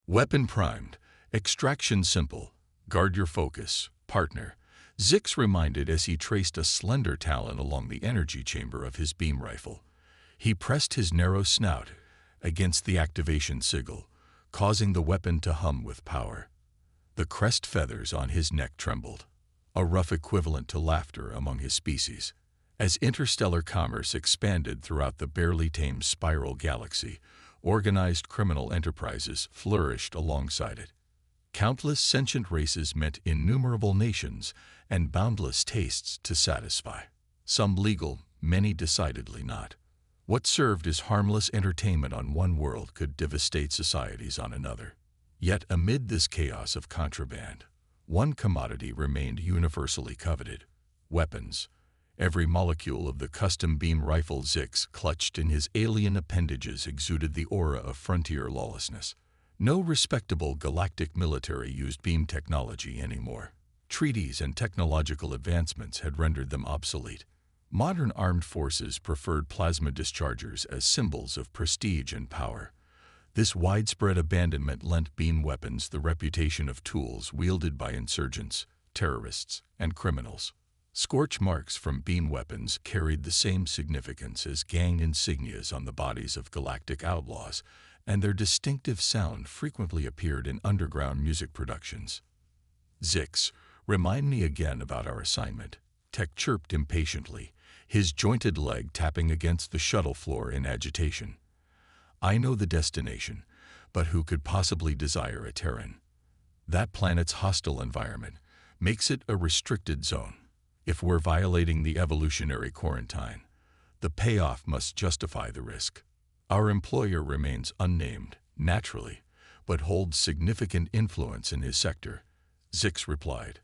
Weapon primed. Extraction simple. Guard your focus, partner. Zix reminded as he traced a slender talon along the energy chamber of his beam rifle. He pressed his narrow snout against the activation sigil, causing the weapon to hum with power. The crest feathers on his neck trembled, a rough equivalent to laughter among his species. As interstellar commerce expanded throughout the barely tamed spiral galaxy, organized criminal enterprises flourished alongside it. Countless sentient races meant innumerable nations and boundless tastes to satisfy. Some legal, many decidedly not. What served as harmless entertainment on one world could devastate societies on another. Yet amid this chaos of contraband, one commodity remained universally coveted: weapons. Every molecule of the custom beam rifle Zix clutched in his alien appendages exuded the aura of frontier lawlessness. No respectable galactic military used beam technology anymore. Treaties and technological advancements had rendered them obsolete. Modern armed forces preferred plasma dischargers as symbols of prestige and power. This widespread abandonment lent beam weapons the reputation of tools wielded by insurgents, terrorists, and criminals. Scorch marks from beam weapons carried the same significance as gang insignias on the bodies of galactic outlaws, and their distinctive sound frequently appeared in underground music productions. Zix, remind me again about our assignment, Tech chirped impatiently, his jointed leg tapping against the shuttle floor in agitation. I know the destination, but who could possibly desire a Terran? That planet's hostile environment makes it a restricted zone. If we're violating the evolutionary quarantine, the payoff must justify the risk. Our employer remains unnamed, naturally, but holds significant influence in his sector, Zix replied,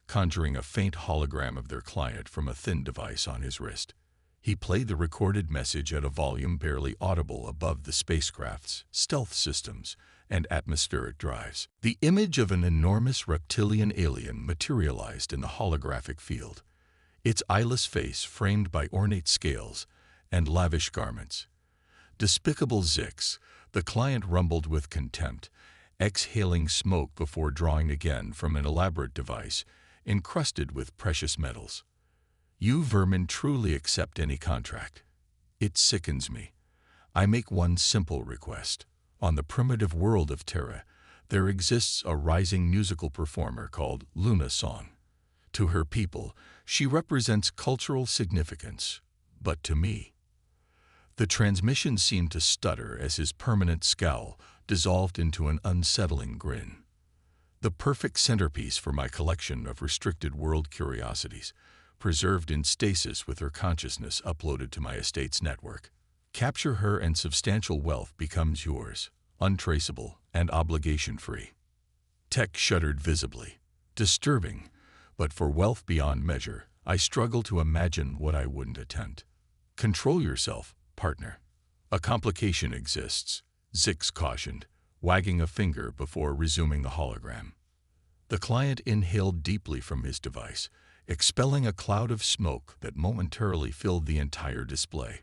conjuring a faint hologram of their client from a thin device on his wrist. He played the recorded message at a volume barely audible above the spacecraft's stealth systems and atmospheric drives. The image of an enormous reptilian alien materialized in the holographic field, its eyeless face framed by ornate scales and lavish garments. Despicable Zix, the client rumbled with contempt, exhaling smoke before drawing again from an elaborate device encrusted with precious metals. You vermin truly accept any contract. It sickens me. I make one simple request. On the primitive world of Terra, there exists a rising musical performer called Luna Song. To her people, she represents cultural significance, but to me, the transmission seemed to stutter as his permanent scowl dissolved into an unsettling grin. The perfect centerpiece for my collection of restricted world curiosities, preserved in stasis with her consciousness uploaded to my estate's network. Capture her and substantial wealth becomes yours, untraceable and obligation-free. Tech shuddered visibly. Disturbing, but for wealth beyond measure, I struggle to imagine what I wouldn't attempt. Control yourself, partner. A complication exists, Zix cautioned, wagging a finger before resuming the hologram. The client inhaled deeply from his device, expelling a cloud of smoke that momentarily filled the entire display.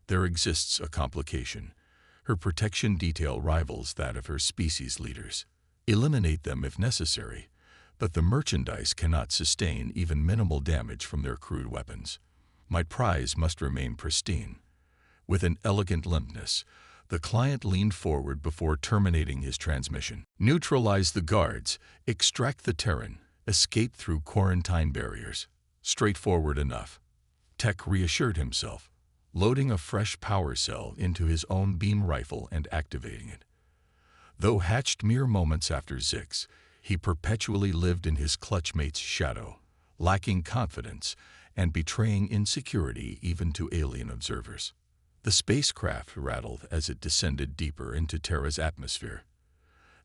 There exists a complication. Her protection detail rivals that of her species leaders. Eliminate them if necessary, but the merchandise cannot sustain even minimal damage from their crude weapons. My prize must remain pristine. With an elegant limpness, the client leaned forward before terminating his transmission. Neutralize the guards, extract the Terran, escape through quarantine barriers. Straightforward enough. Tech reassured himself, loading a fresh power cell into his own beam rifle and activating it. Though hatched mere moments after Zix, he perpetually lived in his clutchmate's shadow, lacking confidence and betraying insecurity even to alien observers. The spacecraft rattled as it descended deeper into Terra's atmosphere.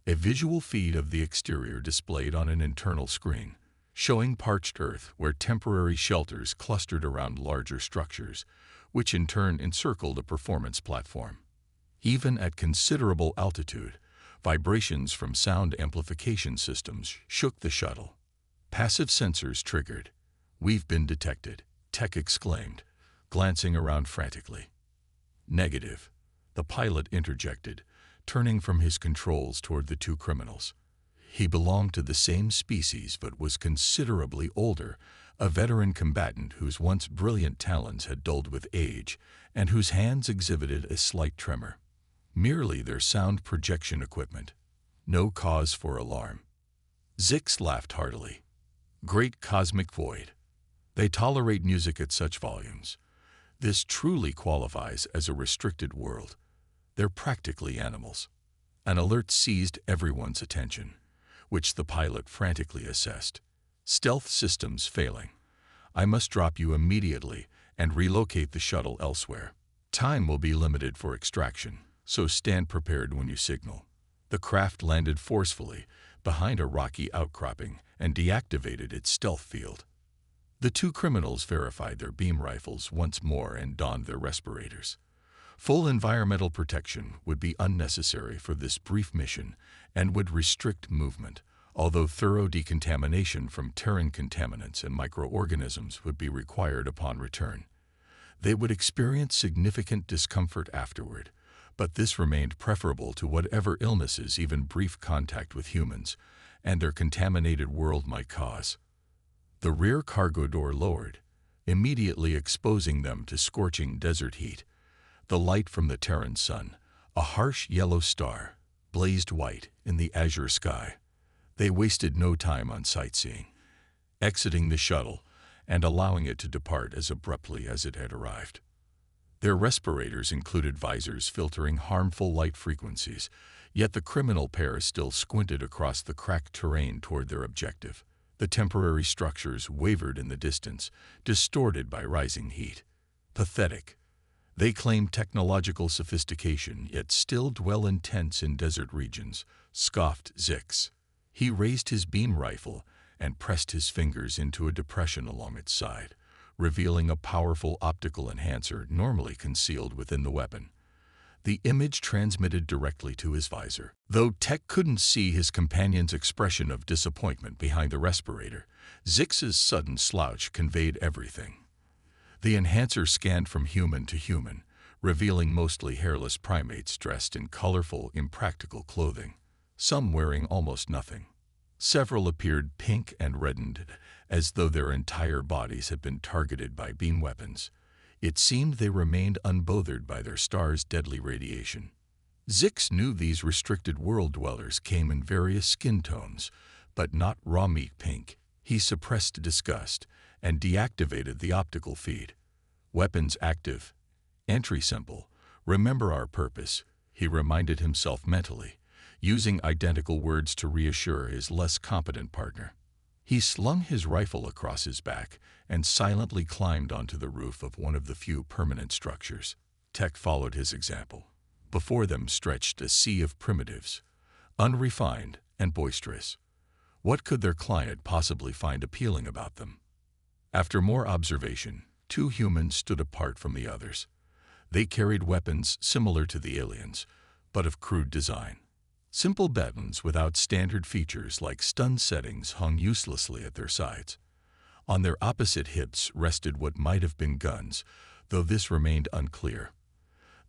A visual feed of the exterior displayed on an internal screen, showing parched Earth where temporary shelters clustered around larger structures, which in turn encircled a performance platform. Even at considerable altitude, vibrations from sound amplification systems shook the shuttle. Passive sensors triggered. We've been detected, Tech exclaimed, glancing around frantically. Negative, the pilot interjected, turning from his controls toward the two criminals. He belonged to the same species but was considerably older, a veteran combatant whose once brilliant talons had dulled with age and whose hands exhibited a slight tremor. Merely their sound projection equipment. No cause for alarm. Zix laughed heartily. Great cosmic void. They tolerate music at such volumes. This truly qualifies as a restricted world. They're practically animals. An alert seized everyone's attention, which the pilot frantically assessed. Stealth systems failing. I must drop you immediately and relocate the shuttle elsewhere. Time will be limited for extraction, so stand prepared when you signal. The craft landed forcefully behind a rocky outcropping and deactivated its stealth field. The two criminals verified their beam rifles once more and donned their respirators. Full environmental protection would be unnecessary for this brief mission and would restrict movement, although thorough decontamination from Terran contaminants and microorganisms would be required upon return. They would experience significant discomfort afterward, but this remained preferable to whatever illnesses even brief contact with humans and their contaminated world might cause. The rear cargo door lowered, immediately exposing them to scorching desert heat. The light from the Terran sun, a harsh yellow star, blazed white in the azure sky. They wasted no time on sightseeing, exiting the shuttle and allowing it to depart as abruptly as it had arrived. Their respirators included visors filtering harmful light frequencies, yet the criminal pair still squinted across the cracked terrain toward their objective. The temporary structures wavered in the distance, distorted by rising heat. Pathetic. They claim technological sophistication, yet still dwell in tents in desert regions, scoffed Zix. He raised his beam rifle and pressed his fingers into a depression along its side, revealing a powerful optical enhancer normally concealed within the weapon. The image transmitted directly to his visor. Though Tech couldn't see his companion's expression of disappointment behind the respirator, Zix's sudden slouch conveyed everything. The enhancer scanned from human to human, revealing mostly hairless primates dressed in colorful, impractical clothing, some wearing almost nothing. Several appeared pink and reddened, as though their entire bodies had been targeted by beam weapons. It seemed they remained unbothered by their star's deadly radiation. Zix knew these restricted world dwellers came in various skin tones, but not raw meat pink. He suppressed disgust and deactivated the optical feed. Weapons active. Entry simple. Remember our purpose, he reminded himself mentally, using identical words to reassure his less competent partner. He slung his rifle across his back and silently climbed onto the roof of one of the few permanent structures. Tech followed his example. Before them stretched a sea of primitives, unrefined and boisterous. What could their client possibly find appealing about them? After more observation, two humans stood apart from the others. They carried weapons similar to the aliens, but of crude design. Simple buttons without standard features like stun settings hung uselessly at their sides. On their opposite hips rested what might have been guns, though this remained unclear.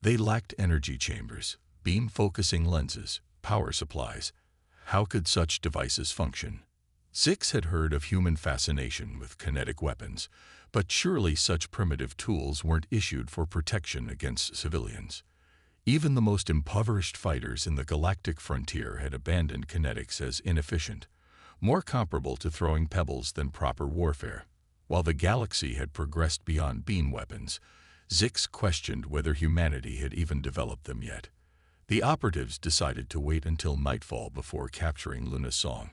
They lacked energy chambers, beam-focusing lenses, power supplies. How could such devices function? Zix had heard of human fascination with kinetic weapons, but surely such primitive tools weren't issued for protection against civilians. Even the most impoverished fighters in the galactic frontier had abandoned kinetics as inefficient, more comparable to throwing pebbles than proper warfare. While the galaxy had progressed beyond beam weapons, Zix questioned whether humanity had even developed them yet. The operatives decided to wait until nightfall before capturing Lunasong,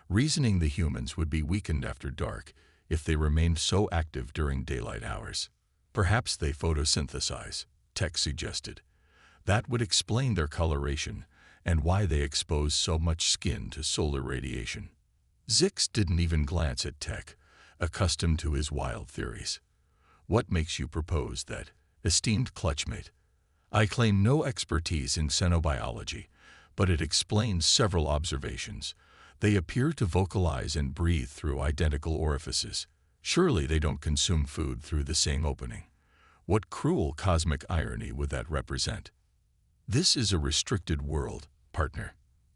reasoning the humans would be weakened after dark if they remained so active during daylight hours. Perhaps they photosynthesize, Tech suggested. That would explain their coloration and why they expose so much skin to solar radiation. Zix didn't even glance at Tech, accustomed to his wild theories. What makes you propose that, esteemed clutchmate? I claim no expertise in xenobiology, but it explains several observations. They appear to vocalize and breathe through identical orifices. Surely they don't consume food through the same opening. What cruel cosmic irony would that represent? This is a restricted world, partner.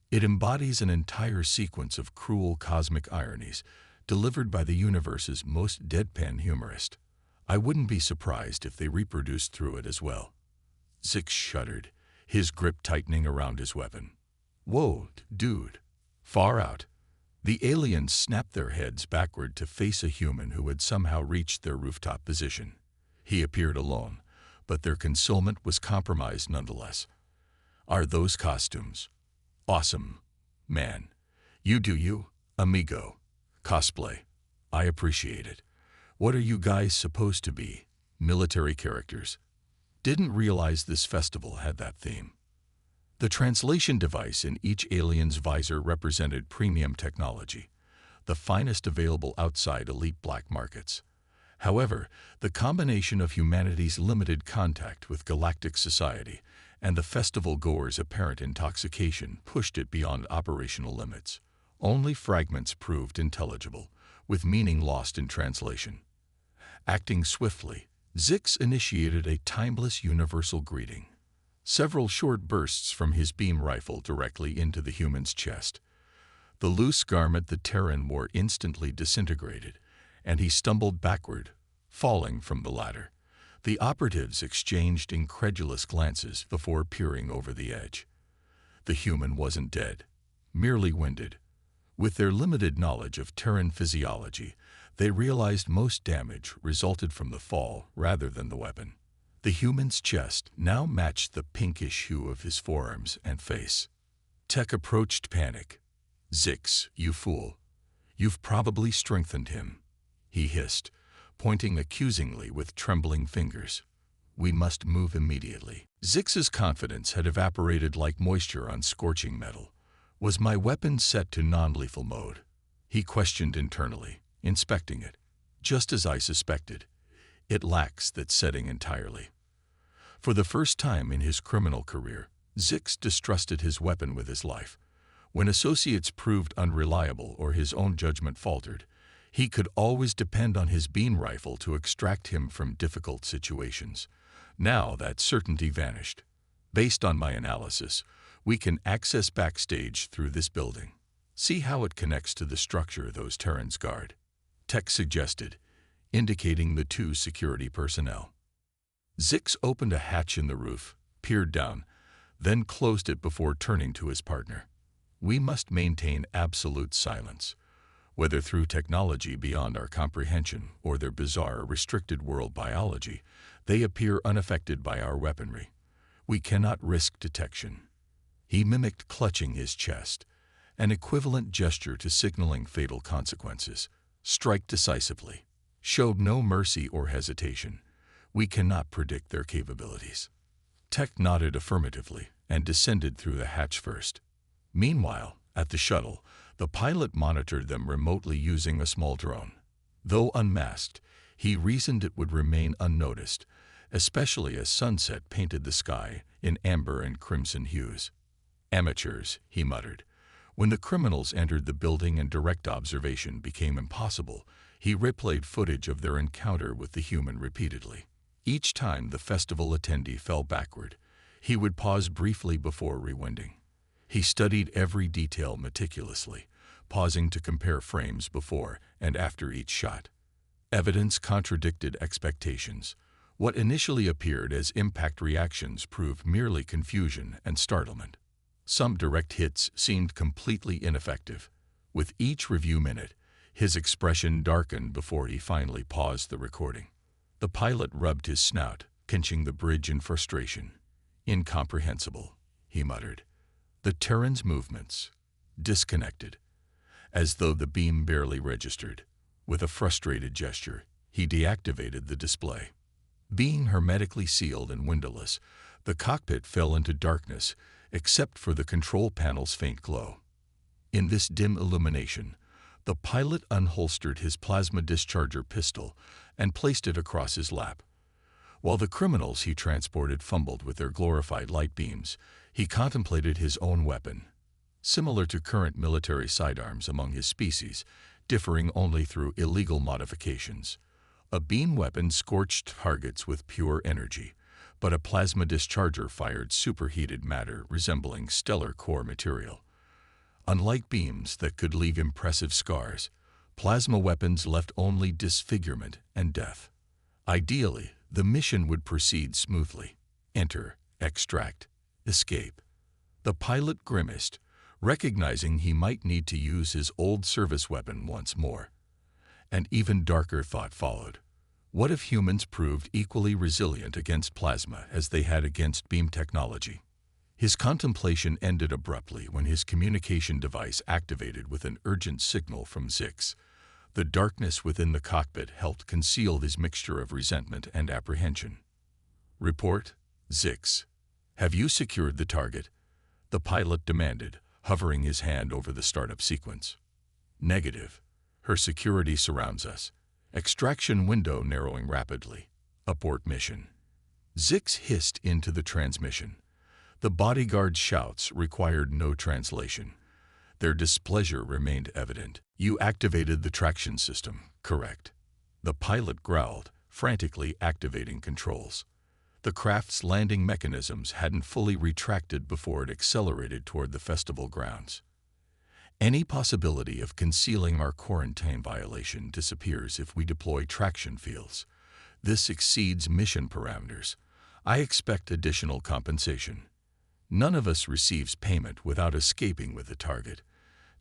It embodies an entire sequence of cruel cosmic ironies delivered by the universe's most deadpan humorist. I wouldn't be surprised if they reproduced through it as well. Zix shuddered, his grip tightening around his weapon. Whoa, dude. Far out. The aliens snapped their heads backward to face a human who had somehow reached their rooftop position. He appeared alone, but their concealment was compromised nonetheless. Are those costumes? Awesome. Man. You do you, amigo. Cosplay. I appreciate it. What are you guys supposed to be? Military characters? Didn't realize this festival had that theme. The translation device in each alien's visor represented premium technology, the finest available outside elite black markets. However, the combination of humanity's limited contact with galactic society and the festival goers' apparent intoxication pushed it beyond operational limits. Only fragments proved intelligible, with meaning lost in translation. Acting swiftly, Zix initiated a timeless universal greeting. Several short bursts from his beam rifle directly into the human's chest. The loose garment the Terran wore instantly disintegrated, and he stumbled backward, falling from the ladder. The operatives exchanged incredulous glances before peering over the edge. The human wasn't dead, merely winded. With their limited knowledge of Terran physiology, they realized most damage resulted from the fall rather than the weapon. The human's chest now matched the pinkish hue of his forearms and face. Tech approached panic. Zix, you fool. You've probably strengthened him, he hissed, pointing accusingly with trembling fingers. We must move immediately. Zix's confidence had evaporated like moisture on scorching metal. Was my weapon set to non-lethal mode? He questioned internally, inspecting it. Just as I suspected, it lacks that setting entirely. For the first time in his criminal career, Zix distrusted his weapon with his life. When associates proved unreliable or his own judgment faltered, he could always depend on his beam rifle to extract him from difficult situations. Now that certainty vanished. Based on my analysis, we can access backstage through this building. See how it connects to the structure those Terrans guard. Tech suggested, indicating the two security personnel. Zix opened a hatch in the roof, peered down, then closed it before turning to his partner. We must maintain absolute silence. Whether through technology beyond our comprehension or their bizarre, restricted world biology, they appear unaffected by our weaponry. We cannot risk detection. He mimicked clutching his chest, an equivalent gesture to signaling fatal consequences. Strike decisively. Showed no mercy or hesitation. We cannot predict their capabilities. Tech nodded affirmatively and descended through the hatch first. Meanwhile, at the shuttle, the pilot monitored them remotely using a small drone. Though unmasked, he reasoned it would remain unnoticed, especially as sunset painted the sky in amber and crimson hues. Amateurs, he muttered. When the criminals entered the building and direct observation became impossible, he replayed footage of their encounter with the human repeatedly. Each time the festival attendee fell backward, he would pause briefly before rewinding. He studied every detail meticulously, pausing to compare frames before and after each shot. Evidence contradicted expectations. What initially appeared as impact reactions proved merely confusion and startlement. Some direct hits seemed completely ineffective. With each review minute, his expression darkened before he finally paused the recording. The pilot rubbed his snout, pinching the bridge in frustration. Incomprehensible, he muttered. The Terran's movements, disconnected, as though the beam barely registered. With a frustrated gesture, he deactivated the display. Being hermetically sealed and windowless, the cockpit fell into darkness except for the control panel's faint glow. In this dim illumination, the pilot unholstered his plasma discharger pistol and placed it across his lap. While the criminals he transported fumbled with their glorified light beams, he contemplated his own weapon. Similar to current military sidearms among his species, differing only through illegal modifications. A beam weapon scorched targets with pure energy, but a plasma discharger fired superheated matter resembling stellar core material. Unlike beams that could leave impressive scars, plasma weapons left only disfigurement and death. Ideally, the mission would proceed smoothly. Enter, extract, escape. The pilot grimaced, recognizing he might need to use his old service weapon once more. An even darker thought followed. What if humans proved equally resilient against plasma as they had against beam technology? His contemplation ended abruptly when his communication device activated with an urgent signal from Zix. The darkness within the cockpit helped conceal his mixture of resentment and apprehension. Report, Zix. Have you secured the target? The pilot demanded, hovering his hand over the startup sequence. Negative. Her security surrounds us. Extraction window narrowing rapidly. Abort mission. Zix hissed into the transmission. The bodyguard's shouts required no translation. Their displeasure remained evident. You activated the traction system, correct? The pilot growled, frantically activating controls. The craft's landing mechanisms hadn't fully retracted before it accelerated toward the festival grounds. Any possibility of concealing our quarantine violation disappears if we deploy traction fields. This exceeds mission parameters. I expect additional compensation. None of us receives payment without escaping with the target.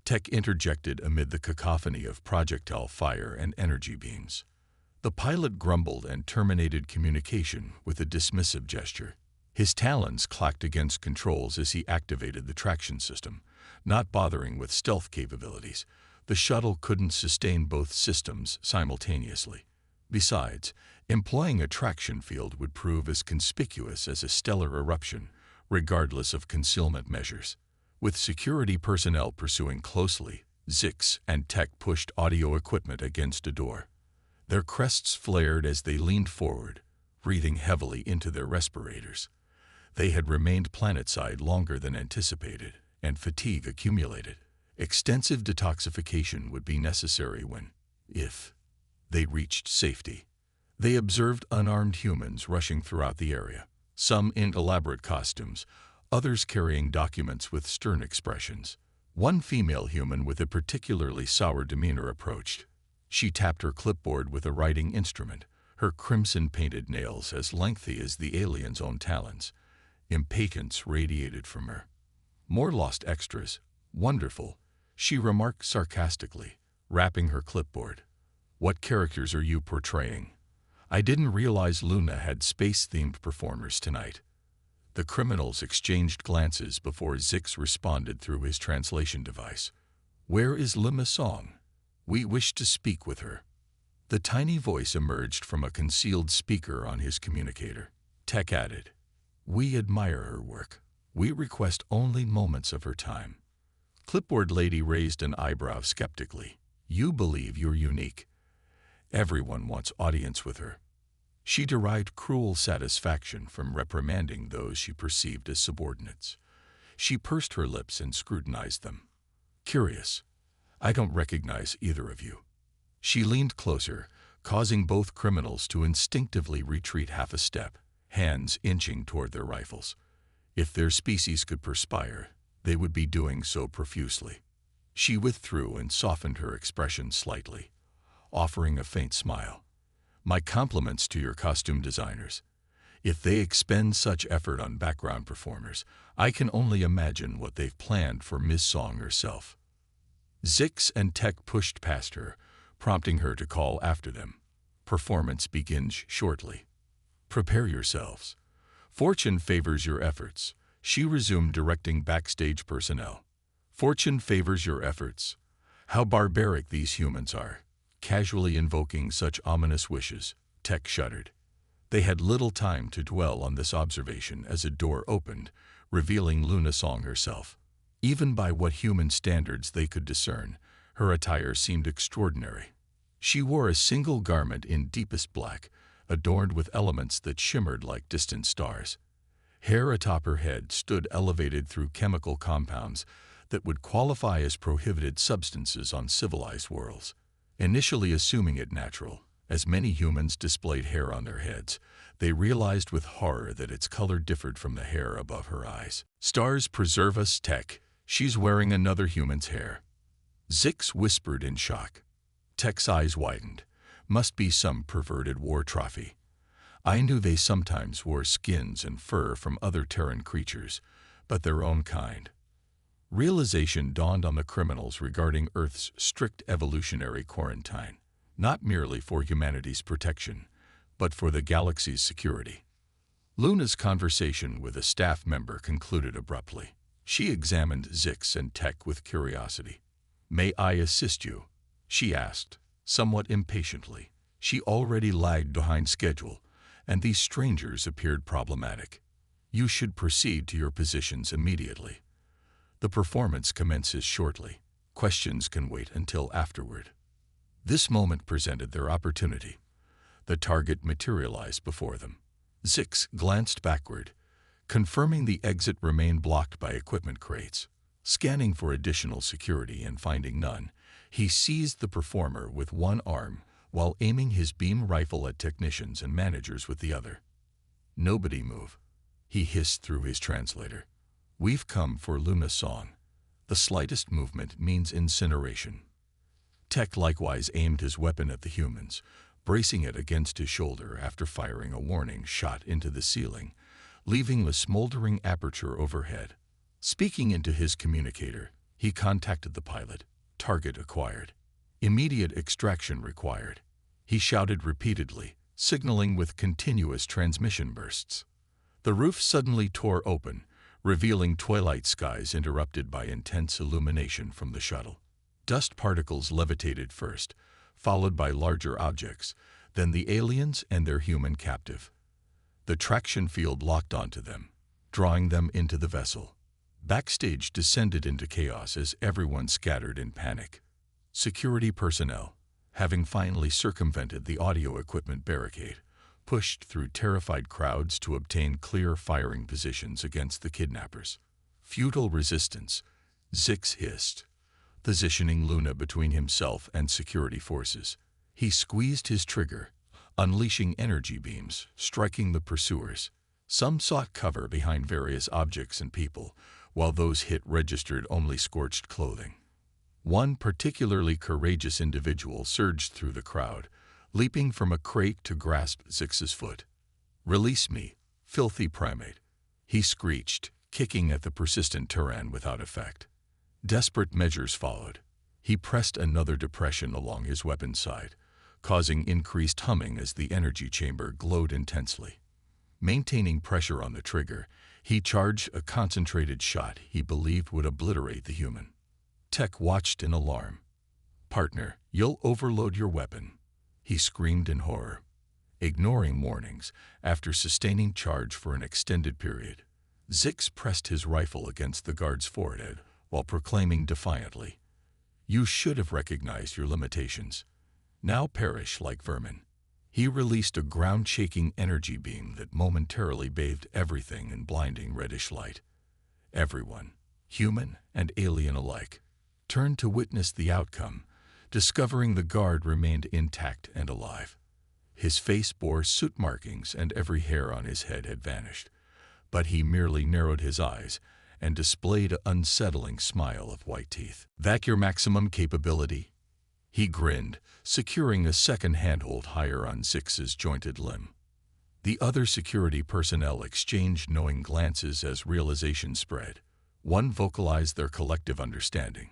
Tech interjected amid the cacophony of projectile fire and energy beams. The pilot grumbled and terminated communication with a dismissive gesture. His talons clacked against controls as he activated the traction system, not bothering with stealth capabilities. The shuttle couldn't sustain both systems simultaneously. Besides, employing a traction field would prove as conspicuous as a stellar eruption, regardless of concealment measures. With security personnel pursuing closely, Zix and Tech pushed audio equipment against a door. Their crests flared as they leaned forward, breathing heavily into their respirators. They had remained planetside longer than anticipated, and fatigue accumulated. Extensive detoxification would be necessary when, if, they reached safety. They observed unarmed humans rushing throughout the area, some in elaborate costumes, others carrying documents with stern expressions. One female human with a particularly sour demeanor approached. She tapped her clipboard with a writing instrument, her crimson-painted nails as lengthy as the alien's own talons. Impatience radiated from her. More lost extras. Wonderful, she remarked sarcastically, rapping her clipboard. What characters are you portraying? I didn't realize Luna had space-themed performers tonight. The criminals exchanged glances before Zix responded through his translation device. Where is Lima Song? We wish to speak with her. The tiny voice emerged from a concealed speaker on his communicator. Tech added, we admire her work. We request only moments of her time. Clipboard Lady raised an eyebrow skeptically. You believe you're unique. Everyone wants audience with her. She derived cruel satisfaction from reprimanding those she perceived as subordinates. She pursed her lips and scrutinized them. Curious. I don't recognize either of you. She leaned closer, causing both criminals to instinctively retreat half a step, hands inching toward their rifles. If their species could perspire, they would be doing so profusely. She withdrew and softened her expression slightly, offering a faint smile. My compliments to your costume designers. If they expend such effort on background performers, I can only imagine what they've planned for Miss Song herself. Zix and Tech pushed past her, prompting her to call after them. Performance begins shortly. Prepare yourselves. Fortune favors your efforts. She resumed directing backstage personnel. Fortune favors your efforts. How barbaric these humans are. Casually invoking such ominous wishes, Tech shuddered. They had little time to dwell on this observation as a door opened, revealing Luna Song herself. Even by what human standards they could discern, her attire seemed extraordinary. She wore a single garment in deepest black, adorned with elements that shimmered like distant stars. Hair atop her head stood elevated through chemical compounds that would qualify as prohibited substances on civilized worlds. Initially assuming it natural, As many humans displayed hair on their heads, they realized with horror that its color differed from the hair above her eyes. "Stars preserve us, Tech. She's wearing another human's hair." Zix whispered in shock. Tech's eyes widened. "Must be some perverted war trophy. I knew they sometimes wore skins and fur from other Terran creatures, but their own kind." Realization dawned on the criminals regarding Earth's strict evolutionary quarantine, not merely for humanity's protection, but for the galaxy's security. Luna's conversation with a staff member concluded abruptly. She examined Zix and Tech with curiosity. "May I assist you?" she asked, somewhat impatiently. She already lagged behind schedule, and these strangers appeared problematic. "You should proceed to your positions immediately. The performance commences shortly. Questions can wait until afterward." This moment presented their opportunity. The target materialized before them. Zix glanced backward, confirming the exit remained blocked by equipment crates. Scanning for additional security and finding none, he seized the performer with one arm while aiming his beam rifle at technicians and managers with the other. "Nobody move," he hissed through his translator. "We've come for Luna's song. The slightest movement means incineration." Tech likewise aimed his weapon at the humans, bracing it against his shoulder after firing a warning shot into the ceiling, leaving a smoldering aperture overhead. Speaking into his communicator, he contacted the pilot. "Target acquired. Immediate extraction required." He shouted repeatedly, signaling with continuous transmission bursts. The roof suddenly tore open, revealing twilight skies interrupted by intense illumination from the shuttle. Dust particles levitated first, followed by larger objects, then the aliens and their human captive. The traction field locked onto them, drawing them into the vessel. Backstage descended into chaos as everyone scattered in panic. Security personnel, having finally circumvented the audio equipment barricade, pushed through terrified crowds to obtain clear firing positions against the kidnappers. "Futile resistance," Zix hissed, positioning Luna between himself and security forces. He squeezed his trigger, unleashing energy beams, striking the pursuers. Some sought cover behind various objects and people, while those hit registered only scorched clothing. One particularly courageous individual surged through the crowd, leaping from a crate to grasp Zix's foot. "Release me, filthy primate," he screeched, kicking at the persistent Terran without effect. Desperate measures followed. He pressed another depression along his weapon's side, causing increased humming as the energy chamber glowed intensely. Maintaining pressure on the trigger, he charged a concentrated shot he believed would obliterate the human. Tech watched in alarm. "Partner, you'll overload your weapon," he screamed in horror. Ignoring warnings, after sustaining charge for an extended period, Zix pressed his rifle against the guard's forehead while proclaiming defiantly, "You should have recognized your limitations. Now perish like vermin." He released a ground-shaking energy beam that momentarily bathed everything in blinding reddish light. Everyone, human and alien alike, turned to witness the outcome, discovering the guard remained intact and alive. His face bore soot markings and every hair on his head had vanished, but he merely narrowed his eyes and displayed an unsettling smile of white teeth. "That your maximum capability?" He grinned, securing a second handhold higher on Zix's jointed limb. The other security personnel exchanged knowing glances as realization spread. One vocalized their collective understanding.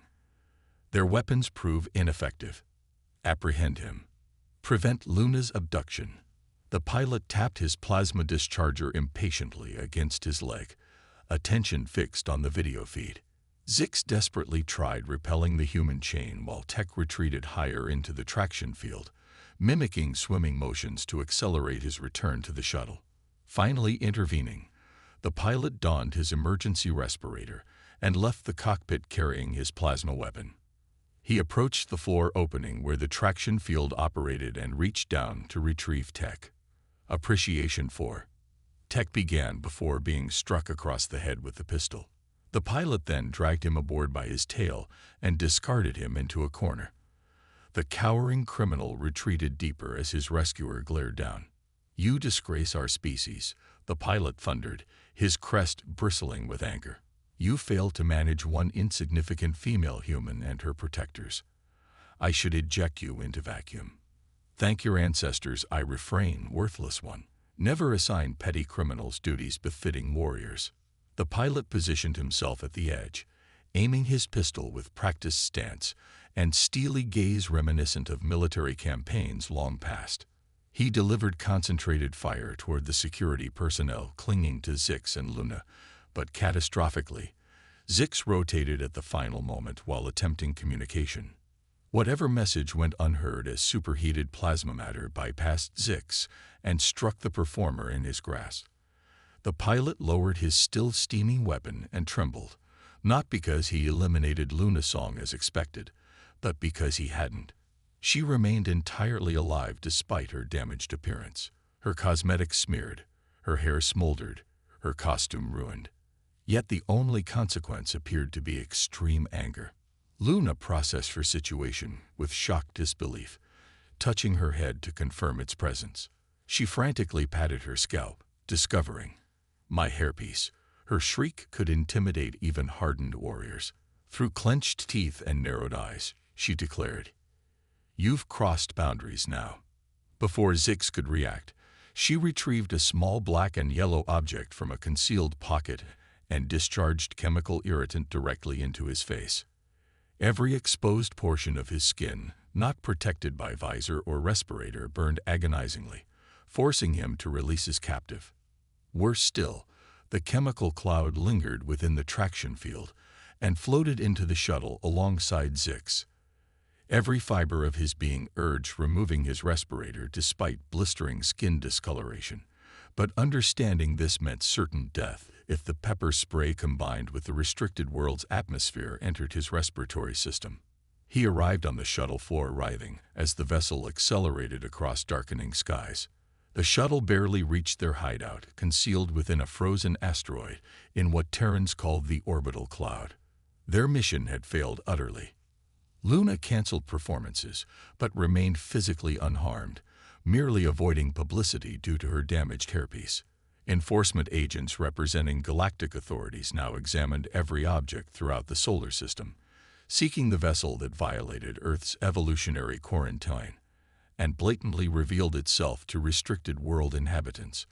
Their weapons prove ineffective. Apprehend him. Prevent Luna's abduction. The pilot tapped his plasma discharger impatiently against his leg, attention fixed on the video feed. Zix desperately tried repelling the human chain while Tech retreated higher into the traction field, mimicking swimming motions to accelerate his return to the shuttle. Finally intervening, the pilot donned his emergency respirator and left the cockpit carrying his plasma weapon. He approached the floor opening where the traction field operated and reached down to retrieve Tech. "Appreciation for." Tech began before being struck across the head with the pistol. The pilot then dragged him aboard by his tail and discarded him into a corner. The cowering criminal retreated deeper as his rescuer glared down. "You disgrace our species," the pilot thundered, his crest bristling with anger. "You fail to manage one insignificant female human and her protectors. I should eject you into vacuum. Thank your ancestors I refrain, worthless one. Never assign petty criminals duties befitting warriors." The pilot positioned himself at the edge, aiming his pistol with practiced stance and steely gaze reminiscent of military campaigns long past. He delivered concentrated fire toward the security personnel clinging to Zix and Luna, but catastrophically, Zix rotated at the final moment while attempting communication. Whatever message went unheard as superheated plasma matter bypassed Zix and struck the performer in his grasp. The pilot lowered his still steaming weapon and trembled, not because he eliminated Lunasong as expected, but because he hadn't. She remained entirely alive despite her damaged appearance. Her cosmetics smeared, her hair smoldered, her costume ruined. Yet the only consequence appeared to be extreme anger. Luna processed her situation with shocked disbelief, touching her head to confirm its presence. She frantically patted her scalp, discovering my hairpiece. Her shriek could intimidate even hardened warriors. Through clenched teeth and narrowed eyes, she declared, "You've crossed boundaries now." Before Zix could react, she retrieved a small black and yellow object from a concealed pocket and discharged chemical irritant directly into his face. Every exposed portion of his skin, not protected by visor or respirator, burned agonizingly, forcing him to release his captive. Worse still, the chemical cloud lingered within the traction field and floated into the shuttle alongside Zix. Every fiber of his being urged removing his respirator despite blistering skin discoloration, but understanding this meant certain death if the pepper spray combined with the restricted world's atmosphere entered his respiratory system. He arrived on the shuttle floor writhing as the vessel accelerated across darkening skies. The shuttle barely reached their hideout, concealed within a frozen asteroid in what Terrans called the orbital cloud. Their mission had failed utterly. Luna canceled performances, but remained physically unharmed, merely avoiding publicity due to her damaged hairpiece. Enforcement agents representing galactic authorities now examined every object throughout the solar system, seeking the vessel that violated Earth's evolutionary quarantine and blatantly revealed itself to restricted world inhabitants.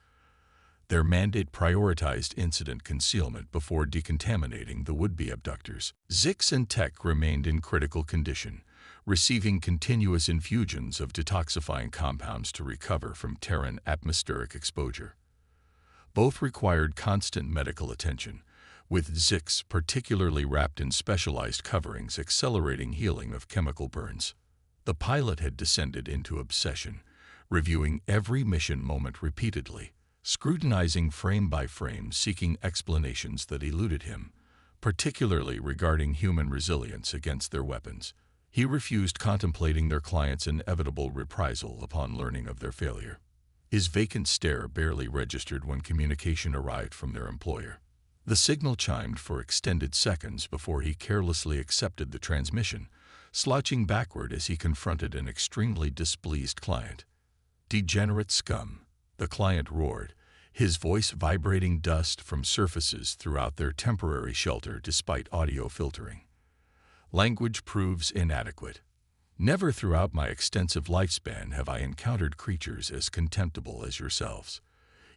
Their mandate prioritized incident concealment before decontaminating the would-be abductors. Zix and Tech remained in critical condition, receiving continuous infusions of detoxifying compounds to recover from Terran atmospheric exposure. Both required constant medical attention, with Zix particularly wrapped in specialized coverings accelerating healing of chemical burns. The pilot had descended into obsession, reviewing every mission moment repeatedly, scrutinizing frame by frame, seeking explanations that eluded him, particularly regarding human resilience against their weapons. He refused contemplating their client's inevitable reprisal upon learning of their failure. His vacant stare barely registered when communication arrived from their employer. The signal chimed for extended seconds before he carelessly accepted the transmission, slouching backward as he confronted an extremely displeased client. "Degenerate scum," the client roared, his voice vibrating dust from surfaces throughout their temporary shelter despite audio filtering. "Language proves inadequate. Never throughout my extensive lifespan have I encountered creatures as contemptible as yourselves.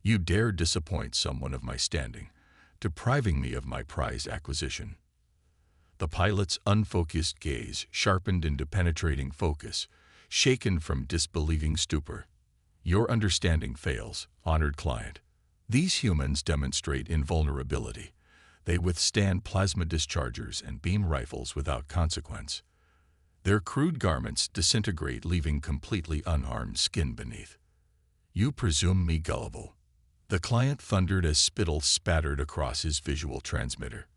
You dare disappoint someone of my standing, depriving me of my prized acquisition." The pilot's unfocused gaze sharpened into penetrating focus, shaken from disbelieving stupor. "Your understanding fails, honored client. These humans demonstrate invulnerability. They withstand plasma dischargers and beam rifles without consequence. Their crude garments disintegrate, leaving completely unharmed skin beneath. You presume me gullible." The client thundered as spittle spattered across his visual transmitter.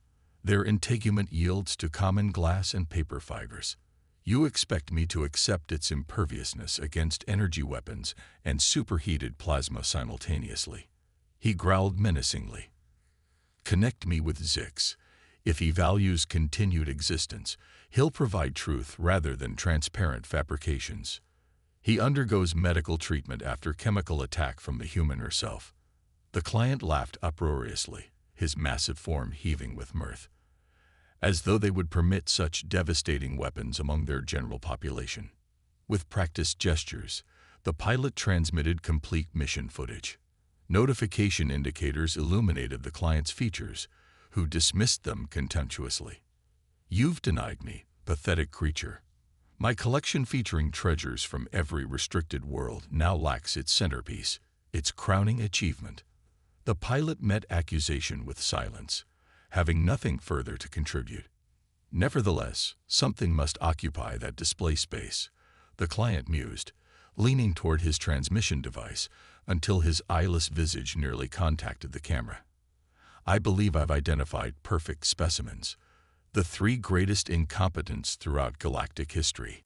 "Their integument yields to common glass and paper fibers. You expect me to accept its imperviousness against energy weapons and superheated plasma simultaneously." He growled menacingly. "Connect me with Zix. If he values continued existence, he'll provide truth rather than transparent fabrications. He undergoes medical treatment after chemical attack from the human herself. The client laughed uproariously, his massive form heaving with mirth, as though they would permit such devastating weapons among their general population. With practiced gestures, the pilot transmitted complete mission footage. Notification indicators illuminated the client's features, who dismissed them contemptuously. "You've denied me, pathetic creature. My collection featuring treasures from every restricted world now lacks its centerpiece, its crowning achievement." The pilot met accusation with silence, having nothing further to contribute. Nevertheless, something must occupy that display space, the client mused, leaning toward his transmission device until his eyeless visage nearly contacted the camera. "I believe I've identified perfect specimens, the three greatest incompetents throughout galactic history."